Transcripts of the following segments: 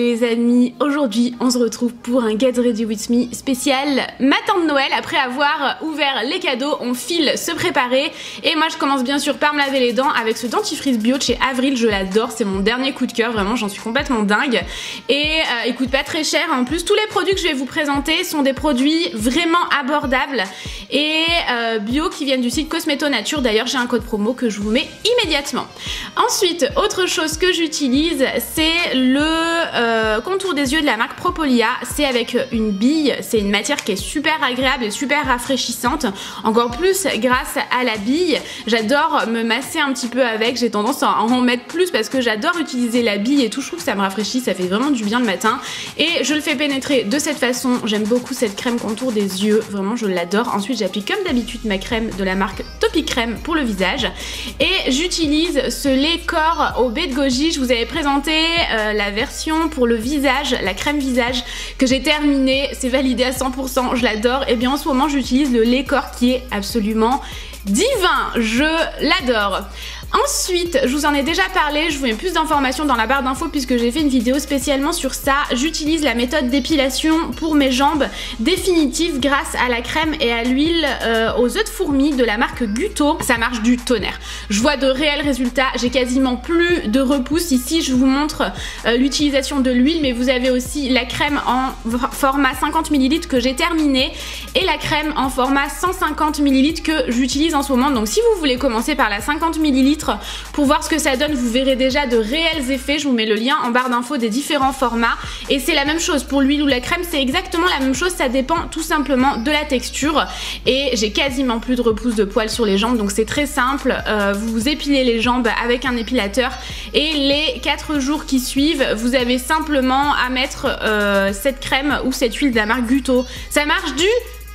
les amis, aujourd'hui on se retrouve pour un Get Ready With Me spécial matin de Noël. Après avoir ouvert les cadeaux, on file se préparer et moi je commence bien sûr par me laver les dents avec ce dentifrice bio de chez Avril. Je l'adore, c'est mon dernier coup de cœur, vraiment j'en suis complètement dingue et il coûte pas très cher. En plus tous les produits que je vais vous présenter sont des produits vraiment abordables et bio qui viennent du site Cosmeto Nature. D'ailleurs j'ai un code promo que je vous mets immédiatement. Ensuite, autre chose que j'utilise, c'est le contour des yeux de la marque Propolia. C'est avec une bille, c'est une matière qui est super agréable et super rafraîchissante, encore plus grâce à la bille. J'adore me masser un petit peu avec, j'ai tendance à en mettre plus parce que j'adore utiliser la bille et tout, je trouve que ça me rafraîchit, ça fait vraiment du bien le matin et je le fais pénétrer de cette façon. J'aime beaucoup cette crème contour des yeux, vraiment je l'adore. Ensuite j'applique comme d'habitude ma crème de la marque Topi Crème pour le visage et j'utilise ce lait corps au baie de goji. Je vous avais présenté la version pour le visage, la crème visage que j'ai terminée, c'est validé à 100%, je l'adore. Et bien en ce moment j'utilise le lait corps qui est absolument divin, je l'adore. Ensuite, je vous en ai déjà parlé, je vous mets plus d'informations dans la barre d'infos puisque j'ai fait une vidéo spécialement sur ça. J'utilise la méthode d'épilation pour mes jambes définitive grâce à la crème et à l'huile aux œufs de fourmi de la marque Guto. Ça marche du tonnerre. Je vois de réels résultats, j'ai quasiment plus de repousse. Ici, je vous montre l'utilisation de l'huile, mais vous avez aussi la crème en format 50 ml que j'ai terminé et la crème en format 150 ml que j'utilise en ce moment. Donc si vous voulez commencer par la 50 ml pour voir ce que ça donne, vous verrez déjà de réels effets. Je vous mets le lien en barre d'infos des différents formats et c'est la même chose pour l'huile ou la crème, c'est exactement la même chose, ça dépend tout simplement de la texture et j'ai quasiment plus de repousse de poils sur les jambes, donc c'est très simple. Vous vous épilez les jambes avec un épilateur et les 4 jours qui suivent vous avez simplement à mettre cette crème ou cette huile de la marque Guto. Ça marche du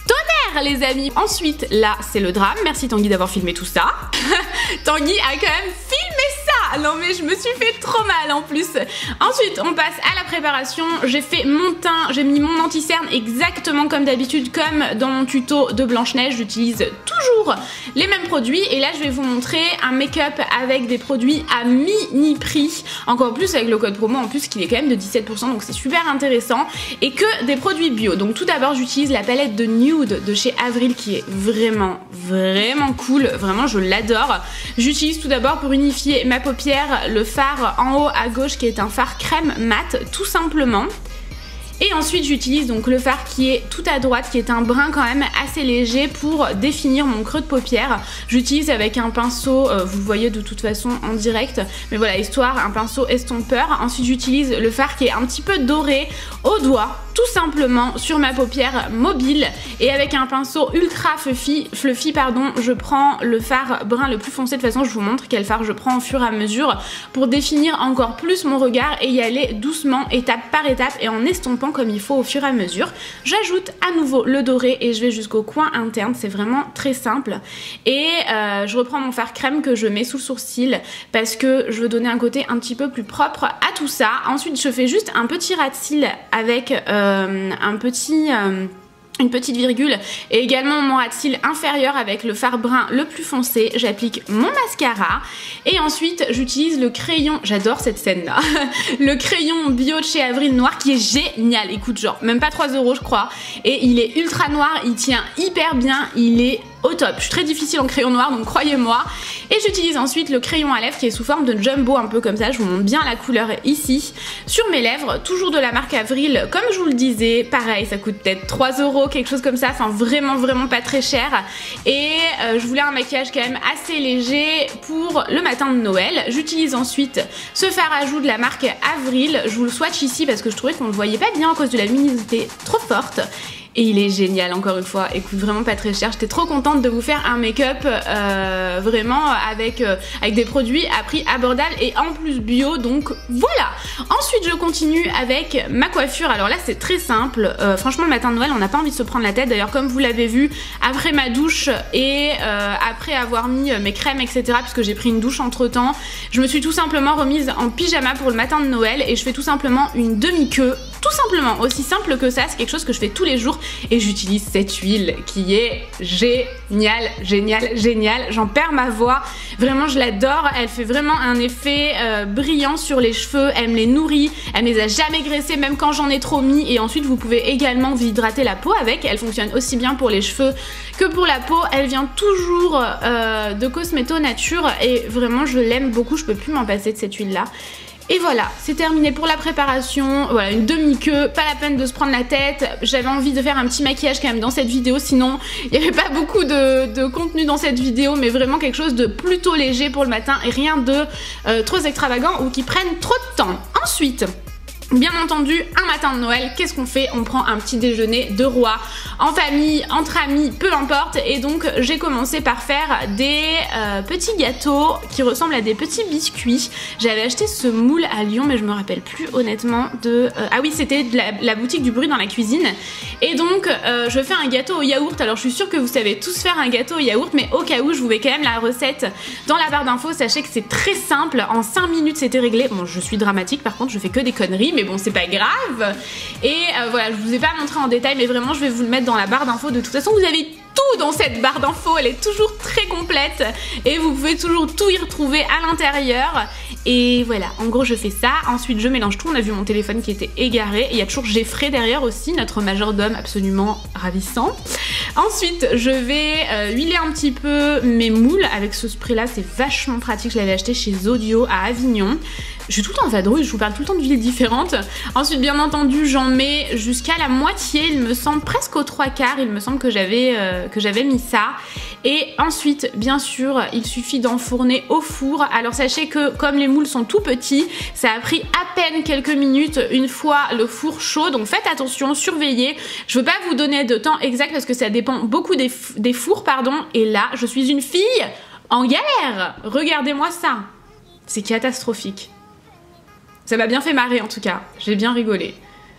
tonnerre les amis. Ensuite là c'est le drame, merci Tanguy d'avoir filmé tout ça. Tanguy a quand même filmé ça. Non mais je me suis fait trop mal en plus. Ensuite on passe à la préparation. J'ai fait mon teint, j'ai mis mon anti-cerne exactement comme d'habitude, comme dans mon tuto de Blanche-Neige. J'utilise toujours les mêmes produits et là je vais vous montrer un make-up avec des produits à mini prix, encore plus avec le code promo en plus qu'il est quand même de 17%, donc c'est super intéressant et que des produits bio. Donc tout d'abord j'utilise la palette de Nude de chez Avril qui est vraiment cool, vraiment je l'adore. J'utilise tout d'abord pour unifier ma paupière le fard en haut à gauche qui est un fard crème mat tout simplement. Et ensuite j'utilise donc le fard qui est tout à droite, qui est un brun quand même assez léger pour définir mon creux de paupière. J'utilise avec un pinceau, vous le voyez de toute façon en direct, mais voilà, histoire, un pinceau estompeur. Ensuite j'utilise le fard qui est un petit peu doré au doigt, tout simplement sur ma paupière mobile et avec un pinceau ultra fluffy, je prends le fard brun le plus foncé. De toute façon je vous montre quel fard je prends au fur et à mesure pour définir encore plus mon regard et y aller doucement, étape par étape et en estompant comme il faut au fur et à mesure. J'ajoute à nouveau le doré et je vais jusqu'au coin interne, c'est vraiment très simple. Et je reprends mon fard crème que je mets sous le sourcil parce que je veux donner un côté un petit peu plus propre à tout ça. Ensuite je fais juste un petit ras de cils avec une petite virgule et également mon ras de cils inférieur avec le fard brun le plus foncé. J'applique mon mascara et ensuite j'utilise le crayon, j'adore cette scène là, le crayon bio de chez Avril noir qui est génial. Écoute, genre même pas 3 € je crois et il est ultra noir, il tient hyper bien, il est au top. Je suis très difficile en crayon noir donc croyez-moi. Et j'utilise ensuite le crayon à lèvres qui est sous forme de jumbo un peu comme ça, je vous montre bien la couleur ici sur mes lèvres, toujours de la marque Avril comme je vous le disais. Pareil, ça coûte peut-être 3 €, quelque chose comme ça, enfin vraiment pas très cher et je voulais un maquillage quand même assez léger pour le matin de Noël. J'utilise ensuite ce fard à joues de la marque Avril, je vous le swatch ici parce que je trouvais qu'on ne le voyait pas bien à cause de la luminosité trop forte. Et il est génial encore une fois, écoute vraiment pas très cher, j'étais trop contente de vous faire un make-up vraiment avec des produits à prix abordable et en plus bio, donc voilà. Ensuite je continue avec ma coiffure, alors là c'est très simple, franchement le matin de Noël on n'a pas envie de se prendre la tête, d'ailleurs comme vous l'avez vu, après ma douche et après avoir mis mes crèmes etc, puisque j'ai pris une douche entre temps, je me suis tout simplement remise en pyjama pour le matin de Noël et je fais tout simplement une demi-queue, tout simplement, aussi simple que ça, c'est quelque chose que je fais tous les jours et j'utilise cette huile qui est géniale, géniale, géniale. J'en perds ma voix, vraiment je l'adore. Elle fait vraiment un effet brillant sur les cheveux, elle me les nourrit, elle me les a jamais graissés même quand j'en ai trop mis. Et ensuite vous pouvez également vous hydrater la peau avec. Elle fonctionne aussi bien pour les cheveux que pour la peau. Elle vient toujours de Cosmeto Nature et vraiment je l'aime beaucoup, je peux plus m'en passer de cette huile là. Et voilà, c'est terminé pour la préparation. Voilà, une demi-queue, pas la peine de se prendre la tête. J'avais envie de faire un petit maquillage quand même dans cette vidéo, sinon il n'y avait pas beaucoup de contenu dans cette vidéo, mais vraiment quelque chose de plutôt léger pour le matin et rien de trop extravagant ou qui prenne trop de temps. Ensuite, bien entendu, un matin de Noël, qu'est-ce qu'on fait? On prend un petit déjeuner de roi, en famille, entre amis, peu importe. Et donc j'ai commencé par faire des petits gâteaux qui ressemblent à des petits biscuits. J'avais acheté ce moule à Lyon, mais je me rappelle plus honnêtement de... Ah oui, c'était de la boutique du bruit dans la cuisine. Et donc je fais un gâteau au yaourt. Alors je suis sûre que vous savez tous faire un gâteau au yaourt, mais au cas où, je vous mets quand même la recette dans la barre d'infos. Sachez que c'est très simple, en 5 minutes c'était réglé. Bon, je suis dramatique, par contre je fais que des conneries, mais bon, c'est pas grave. Et voilà, je vous ai pas montré en détail, mais vraiment je vais vous le mettre dans la barre d'infos. De toute façon, vous avez tout dans cette barre d'infos, elle est toujours très complète et vous pouvez toujours tout y retrouver à l'intérieur. Et voilà, en gros je fais ça. Ensuite je mélange tout. On a vu mon téléphone qui était égaré. Il y a toujours Geoffrey derrière aussi, notre majordome absolument ravissant. Ensuite je vais huiler un petit peu mes moules avec ce spray là, c'est vachement pratique. Je l'avais acheté chez Zodio à Avignon. Je suis tout le temps en vadrouille, je vous parle tout le temps de huiles différentes. Ensuite bien entendu j'en mets jusqu'à la moitié, il me semble, presque aux 3/4, il me semble que j'avais mis ça. Et ensuite bien sûr il suffit d'enfourner au four. Alors sachez que comme les moules sont tout petits, ça a pris à peine quelques minutes une fois le four chaud, donc faites attention, surveillez. Je veux pas vous donner de temps exact parce que ça dépend beaucoup des fours, pardon. Et là je suis une fille en galère, regardez-moi ça, c'est catastrophique. Ça m'a bien fait marrer en tout cas, j'ai bien rigolé.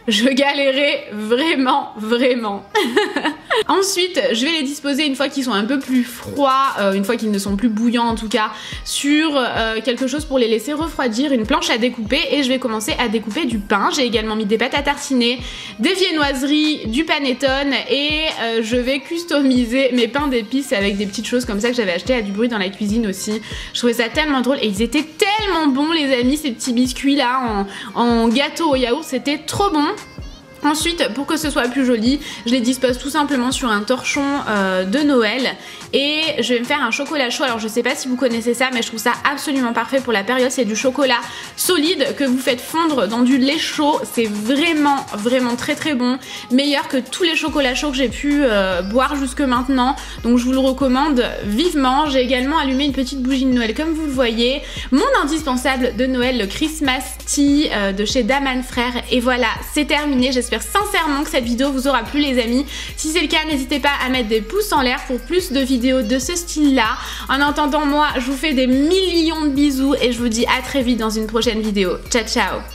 Je galérais vraiment, vraiment. Ensuite, je vais les disposer une fois qu'ils sont un peu plus froids, une fois qu'ils ne sont plus bouillants en tout cas, sur quelque chose pour les laisser refroidir, une planche à découper, et je vais commencer à découper du pain. J'ai également mis des pâtes à tartiner, des viennoiseries, du panettone, et je vais customiser mes pains d'épices avec des petites choses comme ça que j'avais acheté à Du Bruit dans la cuisine aussi. Je trouvais ça tellement drôle et ils étaient tellement bons les amis, ces petits biscuits là en gâteau au yaourt, c'était trop bon. Ensuite, pour que ce soit plus joli, je les dispose tout simplement sur un torchon de Noël et je vais me faire un chocolat chaud. Alors je sais pas si vous connaissez ça, mais je trouve ça absolument parfait pour la période. C'est du chocolat solide que vous faites fondre dans du lait chaud. C'est vraiment, vraiment très très bon. Meilleur que tous les chocolats chauds que j'ai pu boire jusque maintenant. Donc je vous le recommande vivement. J'ai également allumé une petite bougie de Noël comme vous le voyez. Mon indispensable de Noël, le Christmas Tea de chez Daman Frères. Et voilà, c'est terminé. J'espère sincèrement que cette vidéo vous aura plu les amis. Si c'est le cas, n'hésitez pas à mettre des pouces en l'air pour plus de vidéos de ce style là. En attendant, moi je vous fais des millions de bisous et je vous dis à très vite dans une prochaine vidéo. Ciao ciao.